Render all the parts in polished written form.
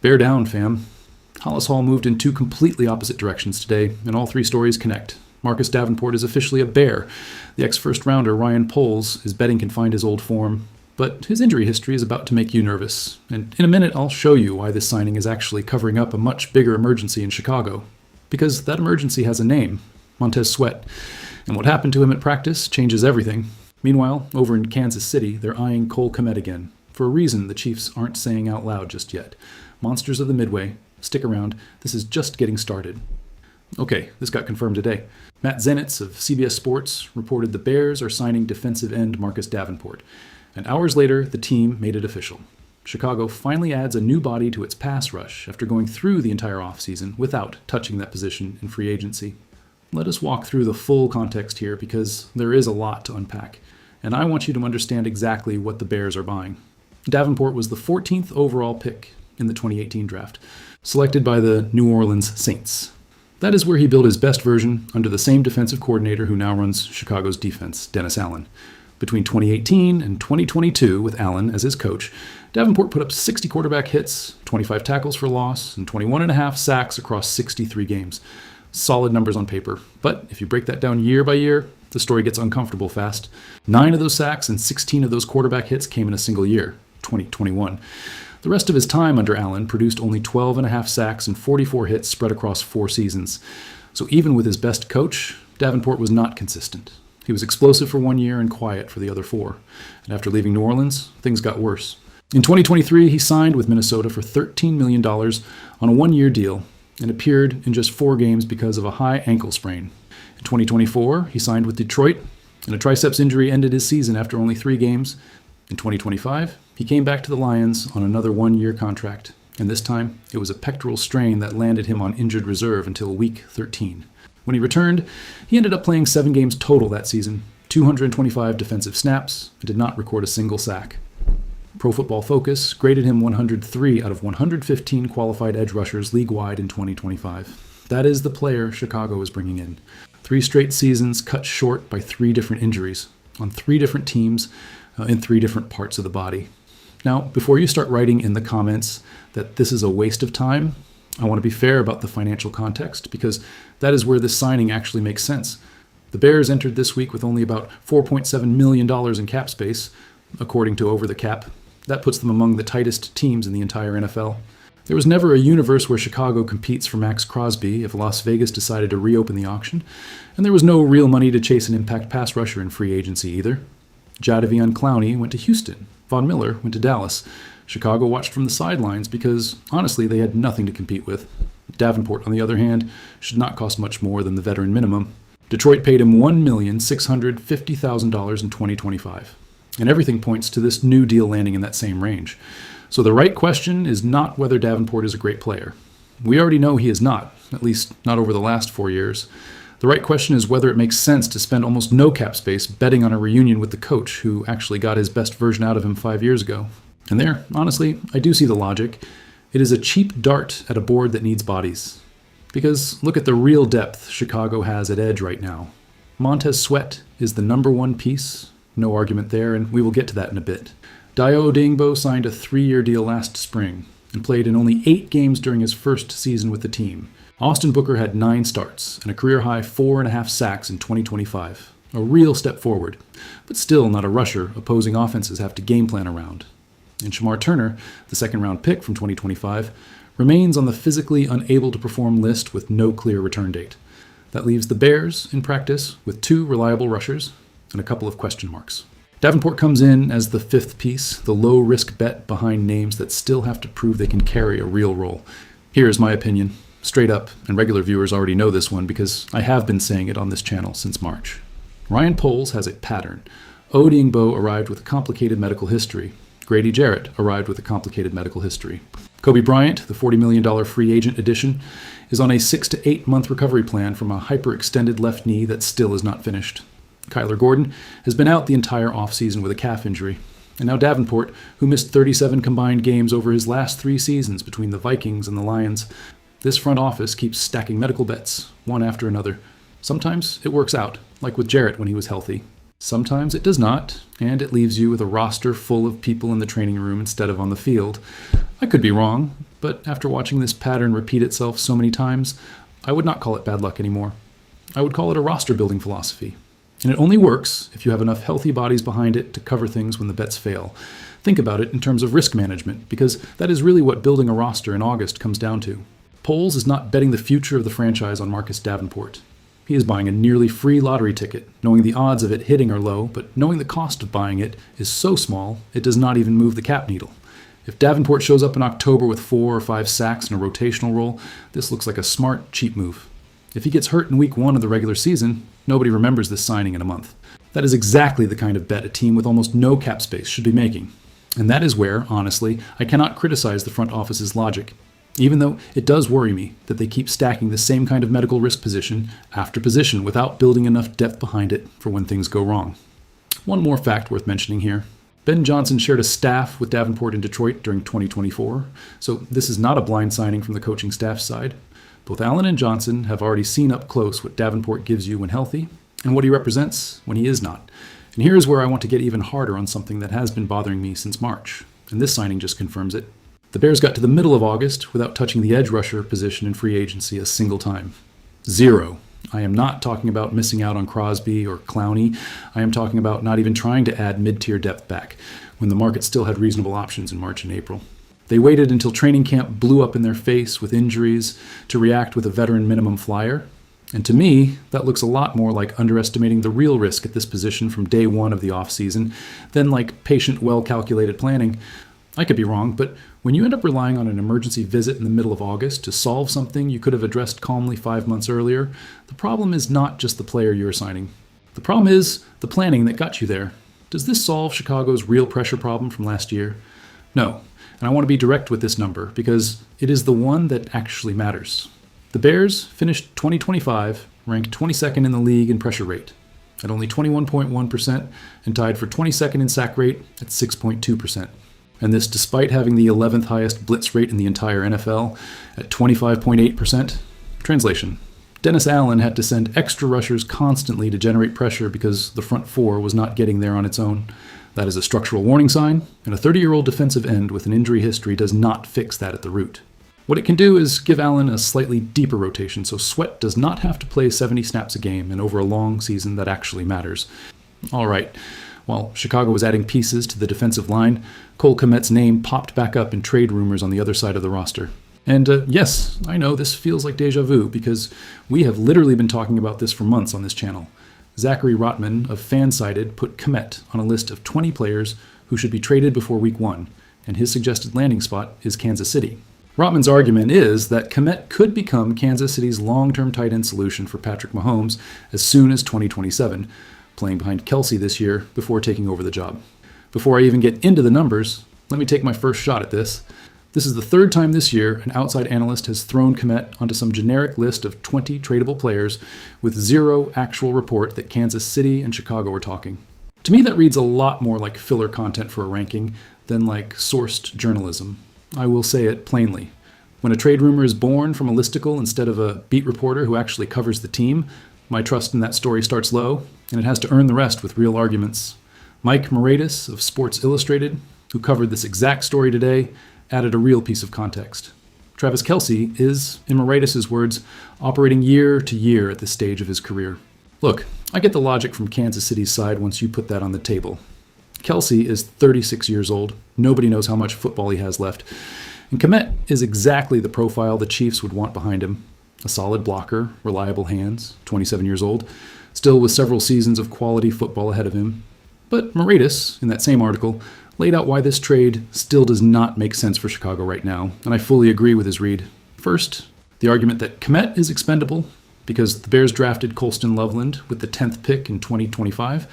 Bear down, fam. Hollis Hall moved in two completely opposite directions today, and all three stories connect. Marcus Davenport is officially a Bear. The ex-first rounder Ryan Poles is betting can find his old form, but his injury history is about to make you nervous. And in a minute, I'll show you why this signing is actually covering up a much bigger emergency in Chicago. Because that emergency has a name, Montez Sweat. And what happened to him at practice changes everything. Meanwhile, over in Kansas City, they're eyeing KMET again, for a reason the Chiefs aren't saying out loud just yet. Monsters of the Midway, stick around, this is just getting started. Okay, this got confirmed today. Matt Zenitz of CBS Sports reported the Bears are signing defensive end Marcus Davenport. And hours later, the team made it official. Chicago finally adds a new body to its pass rush after going through the entire offseason without touching that position in free agency. Let us walk through the full context here because there is a lot to unpack. And I want you to understand exactly what the Bears are buying. Davenport was the 14th overall pick in the 2018 draft, selected by the New Orleans Saints. That is where he built his best version under the same defensive coordinator who now runs Chicago's defense, Dennis Allen. Between 2018 and 2022, with Allen as his coach, Davenport put up 60 quarterback hits, 25 tackles for loss, and 21.5 sacks across 63 games. Solid numbers on paper, but if you break that down year by year, the story gets uncomfortable fast. 9 of those sacks and 16 of those quarterback hits came in a single year, 2021. The rest of his time under Allen produced only 12.5 sacks and 44 hits spread across 4 seasons. So even with his best coach, Davenport was not consistent. He was explosive for 1 year and quiet for the other 4. And after leaving New Orleans, things got worse. In 2023, he signed with Minnesota for $13 million on a 1-year deal and appeared in just 4 games because of a high ankle sprain. In 2024, he signed with Detroit, and a triceps injury ended his season after only 3 games. In 2025, he came back to the Lions on another 1-year contract, and this time it was a pectoral strain that landed him on injured reserve until week 13. When he returned, he ended up playing 7 games total that season, 225 defensive snaps, and did not record a single sack. Pro Football Focus graded him 103 out of 115 qualified edge rushers league-wide in 2025. That is the player Chicago is bringing in. 3 straight seasons cut short by 3 different injuries on 3 different teams in 3 different parts of the body. Now, before you start writing in the comments that this is a waste of time, I want to be fair about the financial context because that is where this signing actually makes sense. The Bears entered this week with only about $4.7 million in cap space, according to Over the Cap. That puts them among the tightest teams in the entire NFL. There was never a universe where Chicago competes for Max Crosby if Las Vegas decided to reopen the auction, and there was no real money to chase an impact pass rusher in free agency either. Jadeveon Clowney went to Houston. Von Miller went to Dallas. Chicago watched from the sidelines because, honestly, they had nothing to compete with. Davenport, on the other hand, should not cost much more than the veteran minimum. Detroit paid him $1,650,000 in 2025. And everything points to this new deal landing in that same range. So the right question is not whether Davenport is a great player. We already know he is not, at least not over the last 4 years. The right question is whether it makes sense to spend almost no cap space betting on a reunion with the coach who actually got his best version out of him 5 years ago. And there, honestly, I do see the logic. It is a cheap dart at a board that needs bodies. Because look at the real depth Chicago has at edge right now. Montez Sweat is the number 1 piece. No argument there, and we will get to that in a bit. Dayo Odeyingbo signed a 3-year deal last spring and played in only 8 games during his first season with the team. Austin Booker had 9 starts and a career-high 4.5 sacks in 2025. A real step forward, but still not a rusher opposing offenses have to game plan around. And Shamar Turner, the second-round pick from 2025, remains on the physically unable to perform list with no clear return date. That leaves the Bears, in practice, with 2 reliable rushers and a couple of question marks. Davenport comes in as the 5th piece, the low-risk bet behind names that still have to prove they can carry a real role. Here is my opinion. Straight up, and regular viewers already know this one because I have been saying it on this channel since March. Ryan Poles has a pattern. Odeyingbo arrived with a complicated medical history. Grady Jarrett arrived with a complicated medical history. Kobe Bryant, the $40 million free agent addition, is on a 6 to 8 month recovery plan from a hyperextended left knee that still is not finished. Kyler Gordon has been out the entire offseason with a calf injury. And now Davenport, who missed 37 combined games over his last 3 seasons between the Vikings and the Lions. This front office keeps stacking medical bets, one after another. Sometimes it works out, like with Jarrett when he was healthy. Sometimes it does not, and it leaves you with a roster full of people in the training room instead of on the field. I could be wrong, But after watching this pattern repeat itself so many times, I would not call it bad luck anymore. I would call it a roster-building philosophy. And it only works if you have enough healthy bodies behind it to cover things when the bets fail. Think about it in terms of risk management, because that is really what building a roster in August comes down to. Poles is not betting the future of the franchise on Marcus Davenport. He is buying a nearly free lottery ticket, knowing the odds of it hitting are low, but knowing the cost of buying it is so small it does not even move the cap needle. If Davenport shows up in October with 4 or 5 sacks and a rotational role, this looks like a smart, cheap move. If he gets hurt in week 1 of the regular season, nobody remembers this signing in a month. That is exactly the kind of bet a team with almost no cap space should be making. And that is where, honestly, I cannot criticize the front office's logic, even though it does worry me that they keep stacking the same kind of medical risk position after position without building enough depth behind it for when things go wrong. One more fact worth mentioning here. Ben Johnson shared a staff with Davenport in Detroit during 2024, so this is not a blind signing from the coaching staff side. Both Allen and Johnson have already seen up close what Davenport gives you when healthy and what he represents when he is not. And here is where I want to get even harder on something that has been bothering me since March, and this signing just confirms it. The Bears got to the middle of August without touching the edge rusher position in free agency a single time. 0. I am not talking about missing out on Crosby or Clowney. I am talking about not even trying to add mid-tier depth back when the market still had reasonable options in March and April. They waited until training camp blew up in their face with injuries to react with a veteran minimum flyer. And to me, that looks a lot more like underestimating the real risk at this position from day 1 of the offseason than like patient, well-calculated planning. I could be wrong, but when you end up relying on an emergency visit in the middle of August to solve something you could have addressed calmly 5 months earlier, the problem is not just the player you're signing. The problem is the planning that got you there. Does this solve Chicago's real pressure problem from last year? No. And I want to be direct with this number because it is the one that actually matters. The Bears finished 2025 ranked 22nd in the league in pressure rate at only 21.1% and tied for 22nd in sack rate at 6.2%. And this despite having the 11th highest blitz rate in the entire NFL at 25.8%. Translation: Dennis Allen had to send extra rushers constantly to generate pressure because the front 4 was not getting there on its own. That is a structural warning sign, and a 30-year-old defensive end with an injury history does not fix that at the root. What it can do is give Allen a slightly deeper rotation so Sweat does not have to play 70 snaps a game and over a long season that actually matters. All right, while Chicago was adding pieces to the defensive line, Cole Kmet's name popped back up in trade rumors on the other side of the roster. And yes, I know this feels like deja vu because we have literally been talking about this for months on this channel. Zachary Rotman of Fansided put Kmet on a list of 20 players who should be traded before week 1, and his suggested landing spot is Kansas City. Rotman's argument is that Kmet could become Kansas City's long-term tight end solution for Patrick Mahomes as soon as 2027, playing behind Kelsey this year before taking over the job. Before I even get into the numbers, let me take my first shot at this. This is the 3rd time this year an outside analyst has thrown Kmet onto some generic list of 20 tradable players with 0 actual report that Kansas City and Chicago are talking. To me, that reads a lot more like filler content for a ranking than like sourced journalism. I will say it plainly. When a trade rumor is born from a listicle instead of a beat reporter who actually covers the team, my trust in that story starts low, and it has to earn the rest with real arguments. Mike Moratis of Sports Illustrated, who covered this exact story today, added a real piece of context. Travis Kelsey is, in Moratis' words, operating year to year at this stage of his career. Look, I get the logic from Kansas City's side once you put that on the table. Kelsey is 36 years old. Nobody knows how much football he has left. And Kmet is exactly the profile the Chiefs would want behind him. A solid blocker, reliable hands, 27 years old, still with several seasons of quality football ahead of him. But Moratis, in that same article, laid out why this trade still does not make sense for Chicago right now, and I fully agree with his read. First, the argument that Kmet is expendable because the Bears drafted Colston Loveland with the 10th pick in 2025,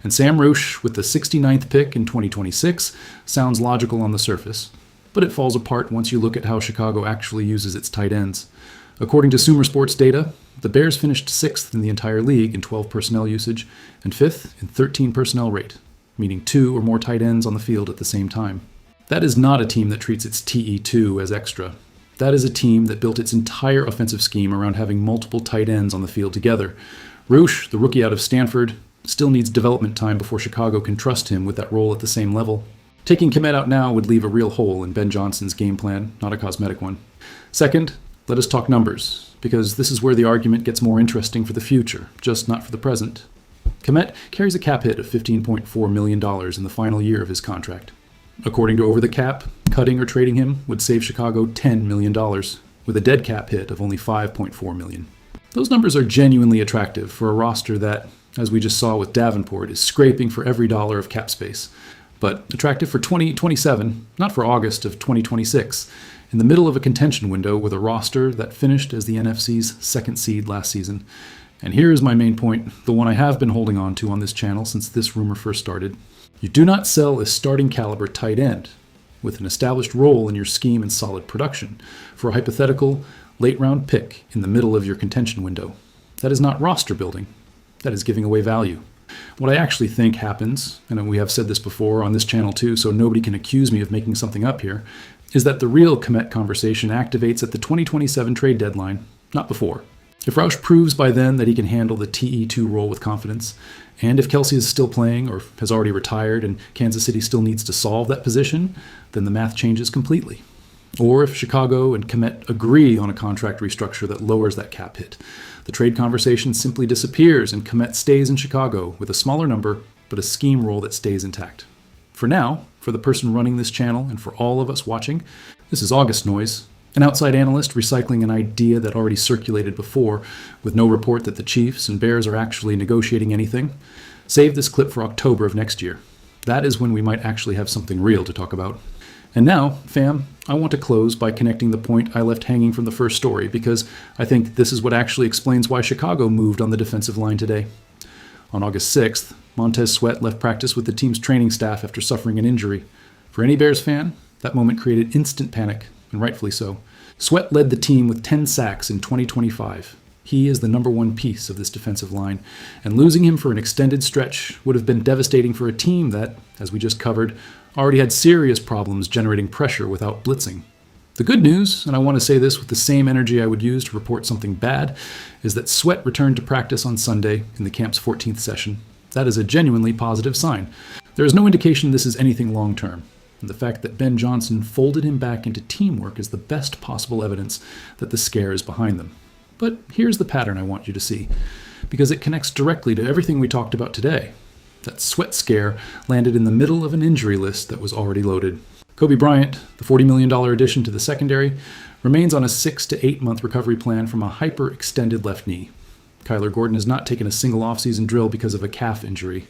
and Sam Roche with the 69th pick in 2026 sounds logical on the surface, but it falls apart once you look at how Chicago actually uses its tight ends. According to Sumer Sports data, the Bears finished 6th in the entire league in 12 personnel usage and 5th in 13 personnel rate, meaning 2 or more tight ends on the field at the same time. That is not a team that treats its TE2 as extra. That is a team that built its entire offensive scheme around having multiple tight ends on the field together. Roche, the rookie out of Stanford, still needs development time before Chicago can trust him with that role at the same level. Taking KMET out now would leave a real hole in Ben Johnson's game plan, not a cosmetic one. Second, let us talk numbers, because this is where the argument gets more interesting for the future, just not for the present. KMET carries a cap hit of $15.4 million in the final year of his contract. According to Over the Cap, cutting or trading him would save Chicago $10 million, with a dead cap hit of only $5.4 million. Those numbers are genuinely attractive for a roster that, as we just saw with Davenport, is scraping for every dollar of cap space. But attractive for 2027, not for August of 2026, in the middle of a contention window with a roster that finished as the NFC's second seed last season. And here is my main point, the one I have been holding on to on this channel since this rumor first started. You do not sell a starting caliber tight end with an established role in your scheme and solid production for a hypothetical late-round pick in the middle of your contention window. That is not roster building. That is giving away value. What I actually think happens, and we have said this before on this channel too, so nobody can accuse me of making something up here, is that the real KMET conversation activates at the 2027 trade deadline, not before. If Roush proves by then that he can handle the TE2 role with confidence, and if Kelsey is still playing or has already retired and Kansas City still needs to solve that position, then the math changes completely. Or if Chicago and KMET agree on a contract restructure that lowers that cap hit, the trade conversation simply disappears and KMET stays in Chicago with a smaller number but a scheme role that stays intact. For now, for the person running this channel and for all of us watching, this is August noise, an outside analyst recycling an idea that already circulated before with no report that the Chiefs and Bears are actually negotiating anything. Save this clip for October of next year. That is when we might actually have something real to talk about. And now, fam, I want to close by connecting the point I left hanging from the first story, because I think this is what actually explains why Chicago moved on the defensive line today. On August 6th, Montez Sweat left practice with the team's training staff after suffering an injury. For any Bears fan, that moment created instant panic, and rightfully so. Sweat led the team with 10 sacks in 2025. He is the number one piece of this defensive line, and losing him for an extended stretch would have been devastating for a team that, as we just covered, already had serious problems generating pressure without blitzing. The good news, and I want to say this with the same energy I would use to report something bad, is that Sweat returned to practice on Sunday in the camp's 14th session. That is a genuinely positive sign. There is no indication this is anything long-term, and the fact that Ben Johnson folded him back into teamwork is the best possible evidence that the scare is behind them. But here's the pattern I want you to see, because it connects directly to everything we talked about today. That Sweat scare landed in the middle of an injury list that was already loaded. Kobe Bryant, the $40 million addition to the secondary, remains on a 6 to 8 month recovery plan from a hyper-extended left knee. Kyler Gordon has not taken a single offseason drill because of a calf injury.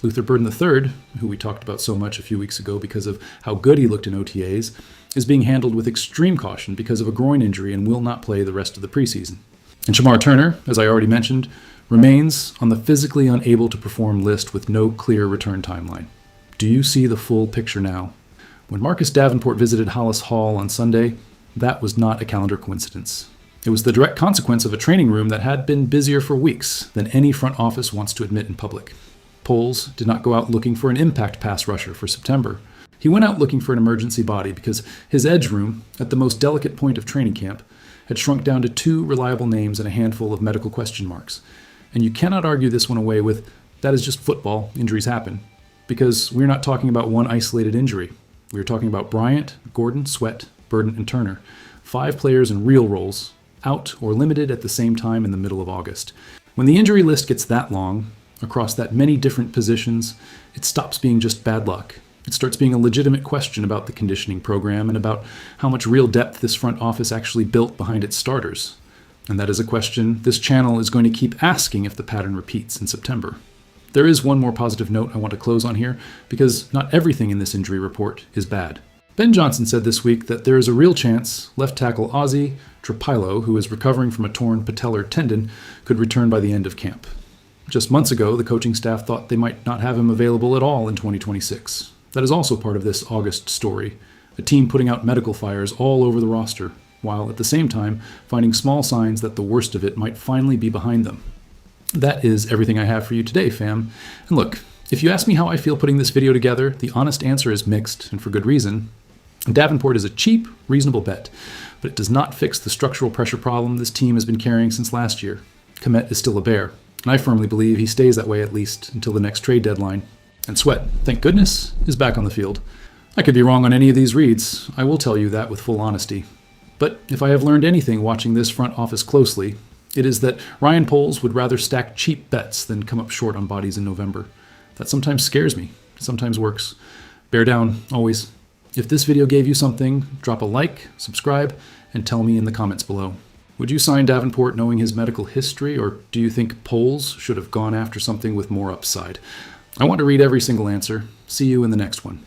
Luther Burden III, who we talked about so much a few weeks ago because of how good he looked in OTAs, is being handled with extreme caution because of a groin injury and will not play the rest of the preseason. And Shamar Turner, as I already mentioned, remains on the physically unable to perform list with no clear return timeline. Do you see the full picture now? When Marcus Davenport visited Hollis Hall on Sunday, that was not a calendar coincidence. It was the direct consequence of a training room that had been busier for weeks than any front office wants to admit in public. Poles did not go out looking for an impact pass rusher for September. He went out looking for an emergency body because his edge room, at the most delicate point of training camp, had shrunk down to 2 reliable names and a handful of medical question marks. And you cannot argue this one away with, that is just football, injuries happen. Because we're not talking about one isolated injury. We're talking about Bryant, Gordon, Sweat, Burden, and Turner. 5 players in real roles, out or limited at the same time in the middle of August. When the injury list gets that long, across that many different positions, it stops being just bad luck. It starts being a legitimate question about the conditioning program and about how much real depth this front office actually built behind its starters. And that is a question this channel is going to keep asking if the pattern repeats in September. There is one more positive note I want to close on here, because not everything in this injury report is bad. Ben Johnson said this week that there is a real chance left tackle Ozzie Trapilo, who is recovering from a torn patellar tendon, could return by the end of camp. Just months ago, the coaching staff thought they might not have him available at all in 2026. That is also part of this August story, a team putting out medical fires all over the roster, while at the same time finding small signs that the worst of it might finally be behind them. That is everything I have for you today, fam. And look, if you ask me how I feel putting this video together, the honest answer is mixed, and for good reason. Davenport is a cheap, reasonable bet, but it does not fix the structural pressure problem this team has been carrying since last year. KMET is still a bear, and I firmly believe he stays that way at least until the next trade deadline. And Sweat, thank goodness, is back on the field. I could be wrong on any of these reads. I will tell you that with full honesty. But if I have learned anything watching this front office closely, it is that Ryan Poles would rather stack cheap bets than come up short on bodies in November. That sometimes scares me. It sometimes works. Bear down, always. If this video gave you something, drop a like, subscribe, and tell me in the comments below. Would you sign Davenport knowing his medical history, or do you think Poles should have gone after something with more upside? I want to read every single answer. See you in the next one.